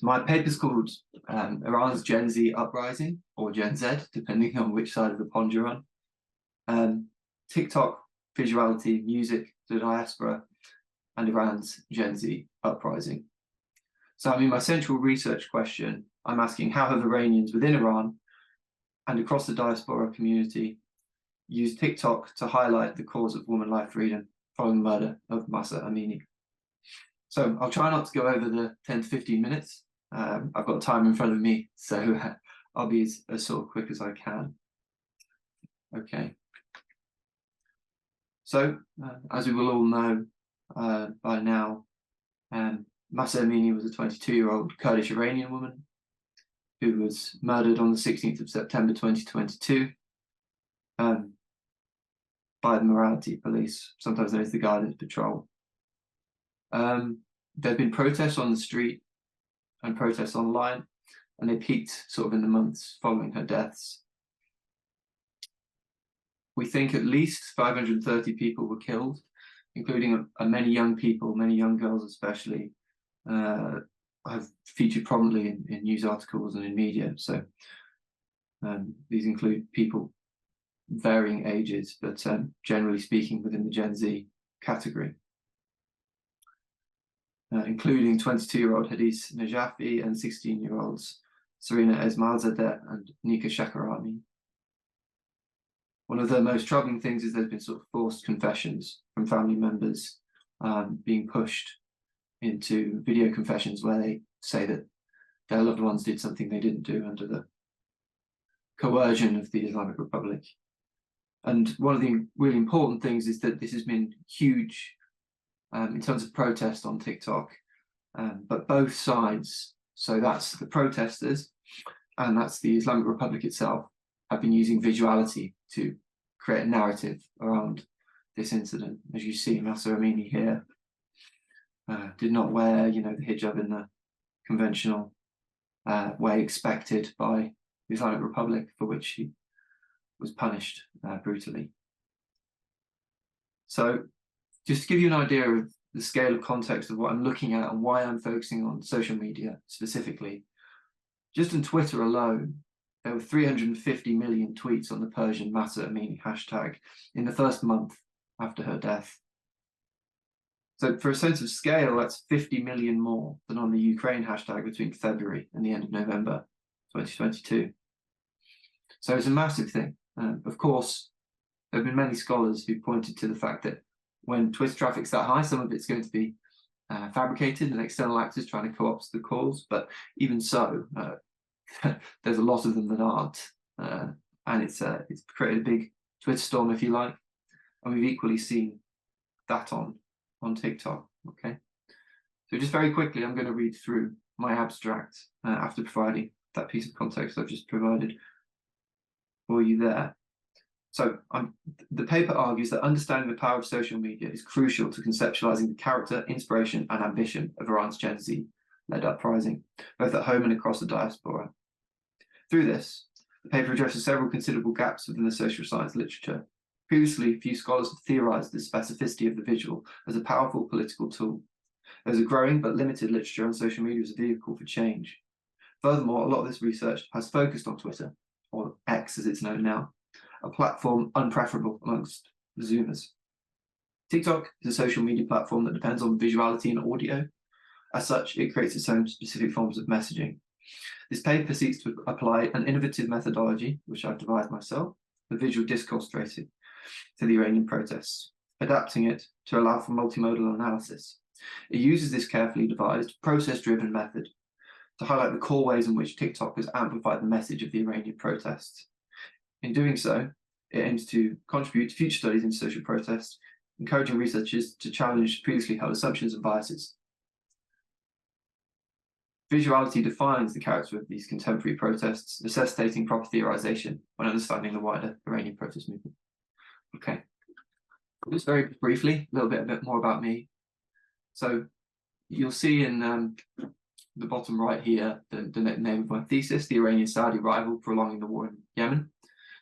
So my paper's called Iran's Gen Z Uprising, or Gen Z, depending on which side of the pond you're on. TikTok, Visuality, Music, the Diaspora, and Iran's Gen Z Uprising. So I mean, my central research question, I'm asking, how have Iranians within Iran and across the diaspora community used TikTok to highlight the cause of woman life freedom following the murder of Mahsa Amini? So I'll try not to go over the 10 to 15 minutes. I've got time in front of me, so I'll be as sort of quick as I can. Okay. So, as we will all know by now, Mahsa Amini was a 22-year-old Kurdish Iranian woman who was murdered on the 16th of September 2022 by the morality police, sometimes known as the Guidance Patrol. There have been protests on the street and protests online, and they peaked sort of in the months following her deaths. We think at least 530 people were killed, including many young people, many young girls especially, have featured prominently in news articles and in media. So these include people varying ages, but generally speaking within the Gen Z category, including 22-year-old Hadis Najafi and 16-year-olds Serena Esmailzadeh and Nika Shakarami. One of the most troubling things is there's been sort of forced confessions from family members being pushed into video confessions where they say that their loved ones did something they didn't do under the coercion of the Islamic Republic. And one of the really important things is that this has been huge in terms of protest on TikTok, but both sides, so that's the protesters and that's the Islamic Republic itself, have been using Visuality to create a narrative around this incident. As you see, Mahsa Amini here did not wear, the hijab in the conventional way expected by the Islamic Republic, for which he was punished brutally. So just to give you an idea of the scale of context of what I'm looking at and why I'm focusing on social media specifically, just on Twitter alone, there were 350 million tweets on the Persian Mahsa Amini hashtag in the first month after her death. So for a sense of scale, that's 50 million more than on the Ukraine hashtag between February and the end of November 2022. So it's a massive thing. Of course, there have been many scholars who pointed to the fact that when Twitter traffic's that high, some of it's going to be fabricated and external actors trying to co-opt the cause. But even so, there's a lot of them that aren't, and it's created a big Twitter storm, if you like, and we've equally seen that on TikTok. Okay, so just very quickly, I'm going to read through my abstract after providing that piece of context I've just provided for you there. So the paper argues that understanding the power of social media is crucial to conceptualizing the character, inspiration, and ambition of Iran's Gen Z-led uprising, both at home and across the diaspora. Through this, the paper addresses several considerable gaps within the social science literature. Previously, few scholars have theorized the specificity of the visual as a powerful political tool. There's a growing but limited literature on social media as a vehicle for change. Furthermore, a lot of this research has focused on Twitter, or X as it's known now, a platform unpreferable amongst the Zoomers. TikTok is a social media platform that depends on visuality and audio. As such, it creates its own specific forms of messaging. This paper seeks to apply an innovative methodology, which I've devised myself, the visual discourse tracing, to the Iranian protests, adapting it to allow for multimodal analysis. It uses this carefully devised, process-driven method to highlight the core ways in which TikTok has amplified the message of the Iranian protests. In doing so, it aims to contribute to future studies in social protest, encouraging researchers to challenge previously held assumptions and biases. Visuality defines the character of these contemporary protests, necessitating proper theorization when understanding the wider Iranian protest movement. Okay, just very briefly, a bit more about me. So you'll see in the bottom right here the name of my thesis, The Iranian-Saudi Rival Prolonging the War in Yemen.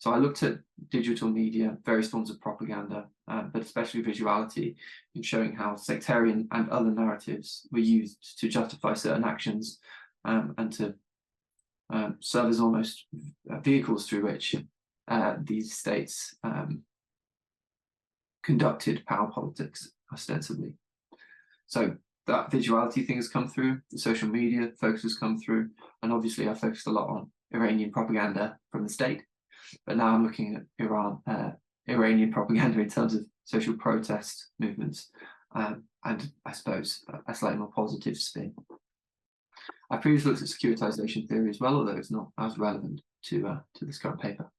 So I looked at digital media, various forms of propaganda, but especially visuality, in showing how sectarian and other narratives were used to justify certain actions and to serve as almost vehicles through which these states conducted power politics ostensibly. So that visuality thing has come through, the social media focus has come through, and obviously I focused a lot on Iranian propaganda from the state, but now I'm looking at Iranian propaganda in terms of social protest movements, and I suppose a slightly more positive spin. I previously looked at securitization theory as well, although it's not as relevant to this current paper.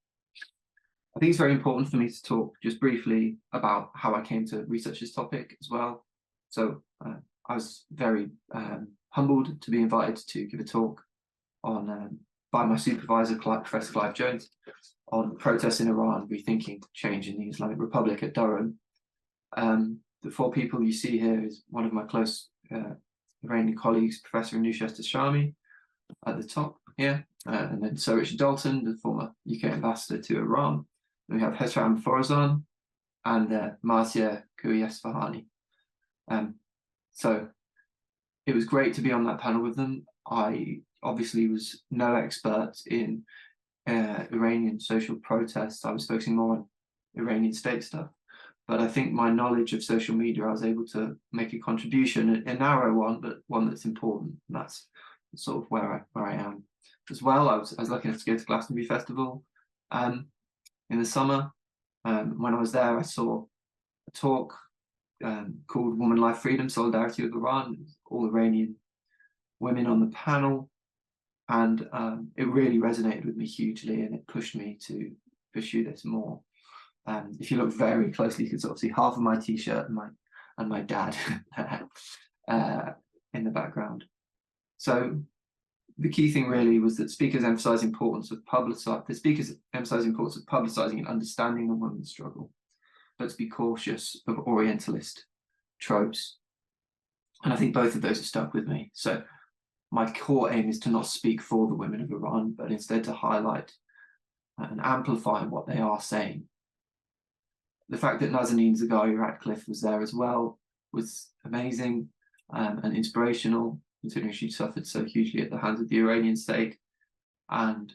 I think it's very important for me to talk just briefly about how I came to research this topic as well. So I was very humbled to be invited to give a talk on by my supervisor, Professor Clive Jones, on protests in Iran, rethinking change in the Islamic Republic at Durham. The four people you see here is one of my close Iranian colleagues, Professor Anousheh Shami, at the top here, and then Sir Richard Dalton, the former UK ambassador to Iran. And we have Hesham Forzan and Marcia Kouiasfahani. So it was great to be on that panel with them. I obviously was no expert in Iranian social protests. I was focusing more on Iranian state stuff. But I think my knowledge of social media, I was able to make a contribution, a narrow one, but one that's important. And that's sort of where I am. As well, I was lucky enough to go to Glastonbury Festival in the summer. When I was there, I saw a talk called Woman, Life, Freedom, Solidarity with Iran, all Iranian women on the panel. And it really resonated with me hugely, and it pushed me to pursue this more. If you look very closely, you can sort of see half of my t-shirt and my dad in the background. So the key thing really was that speakers emphasize the importance of publicizing and understanding the women's struggle, but to be cautious of Orientalist tropes. And I think both of those have stuck with me. So my core aim is to not speak for the women of Iran, but instead to highlight and amplify what they are saying. The fact that Nazanin Zaghari-Ratcliffe was there as well was amazing and inspirational, considering she suffered so hugely at the hands of the Iranian state. And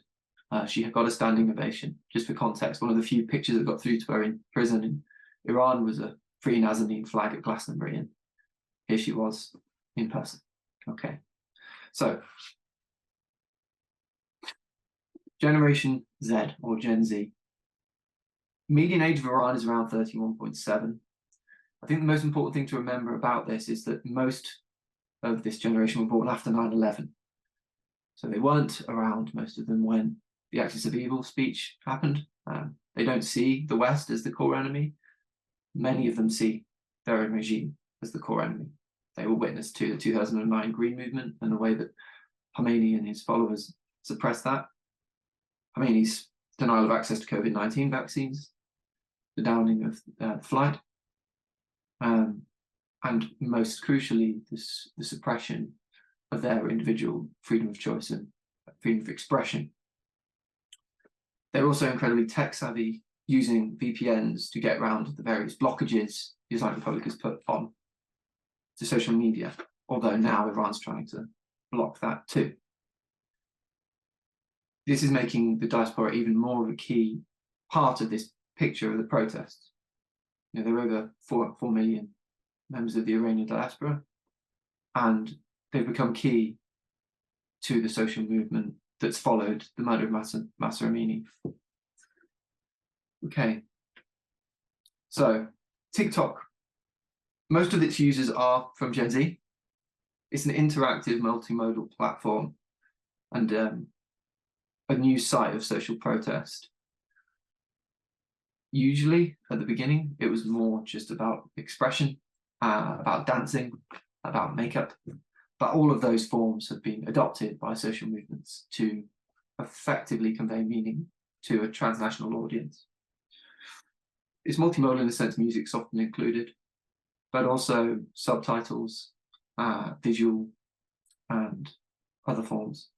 she had got a standing ovation. Just for context, one of the few pictures that got through to her in prison in Iran was a Free Nazanin flag at Glastonbury, and here she was in person. Okay, so Generation Z or Gen Z. Median age of Iran is around 31.7. I think the most important thing to remember about this is that most of this generation were born after 9/11. So they weren't around, most of them, when the Axis of Evil speech happened. They don't see the West as the core enemy. Many of them see their own regime as the core enemy. They were witness to the 2009 Green Movement and the way that Khomeini and his followers suppressed that. Khomeini's denial of access to COVID-19 vaccines, the downing of flight, and most crucially, the suppression of their individual freedom of choice and freedom of expression. They're also incredibly tech savvy, using VPNs to get around the various blockages the Islamic Republic has put on to social media, although now Iran's trying to block that too. This is making the diaspora even more of a key part of this picture of the protests. You know, there are over 4 million members of the Iranian diaspora, and they've become key to the social movement that's followed the murder of Mahsa Amini. Okay, so TikTok. Most of its users are from Gen Z. It's an interactive multimodal platform and a new site of social protest. Usually at the beginning, it was more just about expression, about dancing, about makeup, but all of those forms have been adopted by social movements to effectively convey meaning to a transnational audience. It's multimodal in the sense music's often included, but also subtitles, visual, and other forms.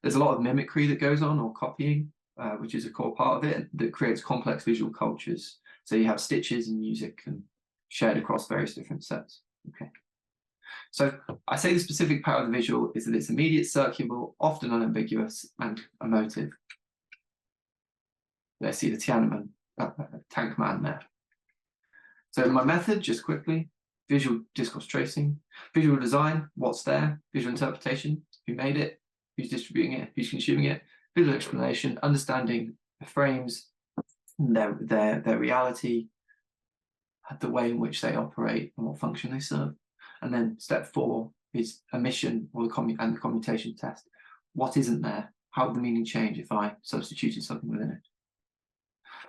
There's a lot of mimicry that goes on, or copying, which is a core part of it, that creates complex visual cultures. So you have stitches and music and shared across various different sets. Okay. So I say the specific power of the visual is that it's immediate, circular, often unambiguous, and emotive. Let's see the Tiananmen tank man there. So my method, just quickly, visual discourse tracing, visual design, what's there, visual interpretation, who made it, who's distributing it, who's consuming it, visual explanation, understanding the frames, their reality, the way in which they operate and what function they serve. And then step 4 is omission or the commutation test. What isn't there? How would the meaning change if I substituted something within it?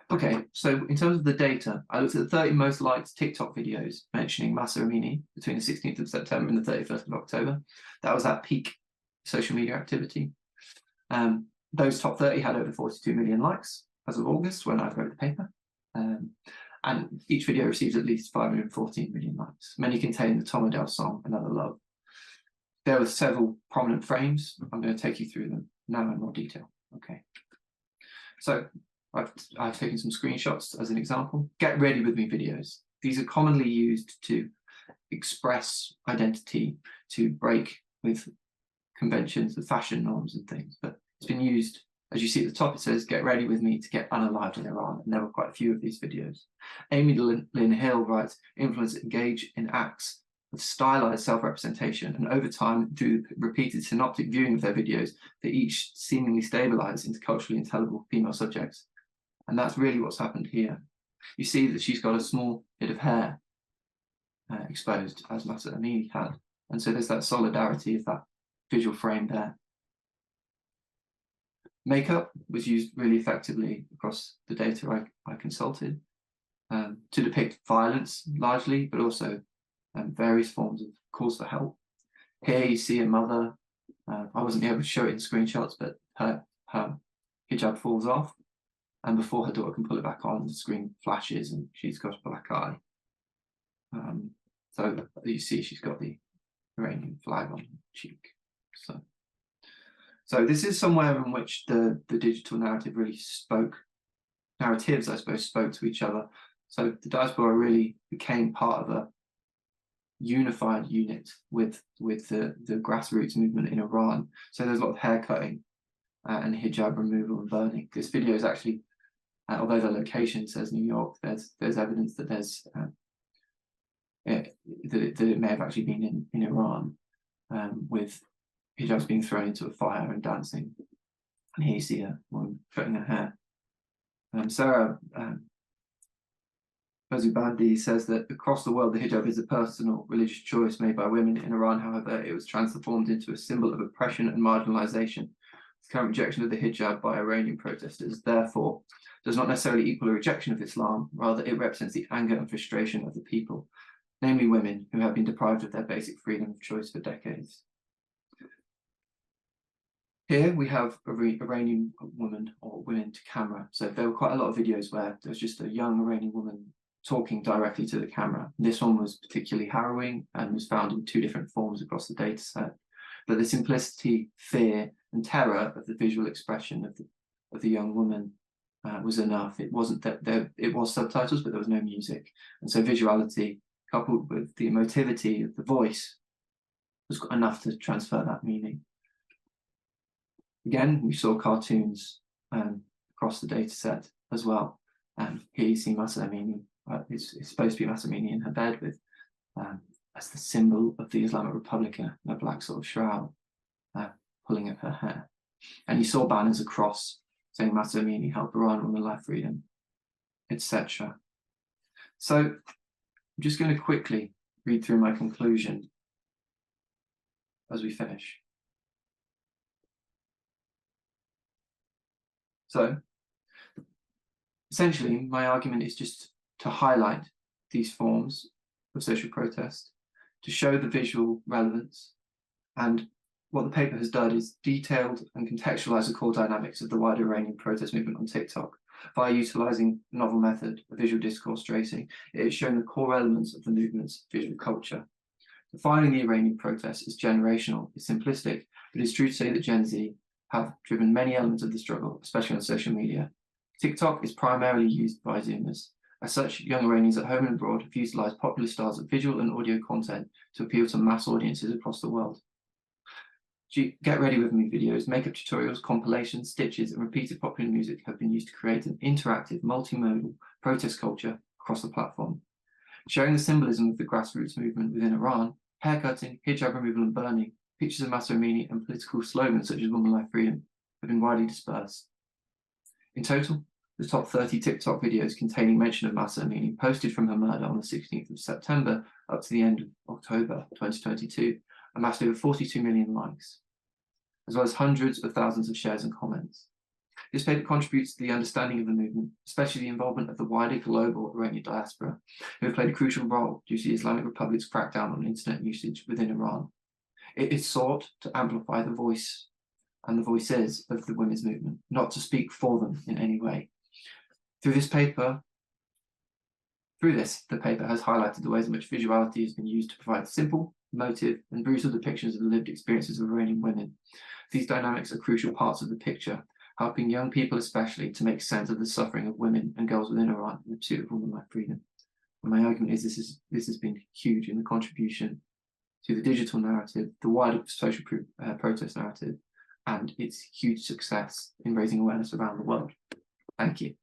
Okay, so in terms of the data, I looked at the 30 most liked TikTok videos mentioning Mahsa Amini between the 16th of September and the 31st of October. That was at peak social media activity. Those top 30 had over 42 million likes as of August when I wrote the paper. And each video received at least 514 million likes. Many contain the Tom Odell song, Another Love. There were several prominent frames. I'm going to take you through them now in more detail. Okay. So I've taken some screenshots as an example. Get ready with me videos. These are commonly used to express identity, to break with conventions, with fashion norms and things. But it's been used, as you see at the top, it says, get ready with me to get unalived in Iran. And there were quite a few of these videos. Amy Lynn Hill writes, influencers engage in acts of stylized self-representation, and over time, through repeated synoptic viewing of their videos, they each seemingly stabilize into culturally intelligible female subjects. And that's really what's happened here. You see that she's got a small bit of hair exposed, as Mahsa Amini had. And so there's that solidarity of that visual frame there. Makeup was used really effectively across the data I consulted to depict violence largely, but also various forms of calls for help. Here you see a mother, I wasn't able to show it in screenshots, but her hijab falls off, and before her daughter can pull it back on, the screen flashes and she's got a black eye. So you see she's got the Iranian flag on her cheek. So this is somewhere in which the digital narrative really narratives, I suppose, spoke to each other. So the diaspora really became part of a unified unit with the grassroots movement in Iran. So there's a lot of hair cutting and hijab removal and burning. This video is actually, although the location says New York, there's evidence that that it may have actually been in Iran, with hijabs being thrown into a fire and dancing. And here you see a woman cutting her hair. Sarah Bazubandi says that across the world, the hijab is a personal religious choice made by women. In Iran, however, it was transformed into a symbol of oppression and marginalization. The current rejection of the hijab by Iranian protesters, therefore, does not necessarily equal a rejection of Islam. Rather, it represents the anger and frustration of the people, namely women, who have been deprived of their basic freedom of choice for decades. Here we have a Iranian woman or women to camera. So there were quite a lot of videos where there was just a young Iranian woman talking directly to the camera. This one was particularly harrowing and was found in 2 different forms across the data set. But the simplicity, fear, and terror of the visual expression of the young woman was enough. It wasn't that it was subtitles, but there was no music. And so visuality, coupled with the emotivity of the voice, was enough to transfer that meaning. Again, we saw cartoons across the data set as well. Here you see Mahsa Amini. It's supposed to be Mahsa Amini in her bed with, as the symbol of the Islamic Republic, in a black sort of shroud, pulling at her hair. And you saw banners across saying Mahsa Amini, help Iran, women, life, freedom, etc. So I'm just going to quickly read through my conclusion as we finish. So essentially, my argument is just to highlight these forms of social protest, to show the visual relevance. And what the paper has done is detailed and contextualized the core dynamics of the wider Iranian protest movement on TikTok by utilizing a novel method of visual discourse tracing. It has shown the core elements of the movement's visual culture. Defining the Iranian protest as generational is simplistic, but it's true to say that Gen Z have driven many elements of the struggle, especially on social media. TikTok is primarily used by Zoomers, As such, young Iranians at home and abroad have utilised popular styles of visual and audio content to appeal to mass audiences across the world. Get ready with me videos, makeup tutorials, compilations, stitches, and repeated popular music have been used to create an interactive, multimodal protest culture across the platform. Sharing the symbolism of the grassroots movement within Iran, haircutting, hijab removal and burning, pictures of Mahsa Amini, and political slogans such as Woman Life Freedom have been widely dispersed. In total, the top 30 TikTok videos containing mention of Mahsa Amini posted from her murder on the 16th of September up to the end of October 2022 amassed over 42 million likes, as well as hundreds of thousands of shares and comments. This paper contributes to the understanding of the movement, especially the involvement of the wider global Iranian diaspora, who have played a crucial role due to the Islamic Republic's crackdown on internet usage within Iran. It is sought to amplify the voice and the voices of the women's movement, not to speak for them in any way. Through this, the paper has highlighted the ways in which visuality has been used to provide simple, emotive, and brutal depictions of the lived experiences of Iranian women. These dynamics are crucial parts of the picture, helping young people especially to make sense of the suffering of women and girls within Iran in the pursuit of woman life freedom. And my argument is this has been huge in the contribution to the digital narrative, the wider social protest narrative, and its huge success in raising awareness around the world. Thank you.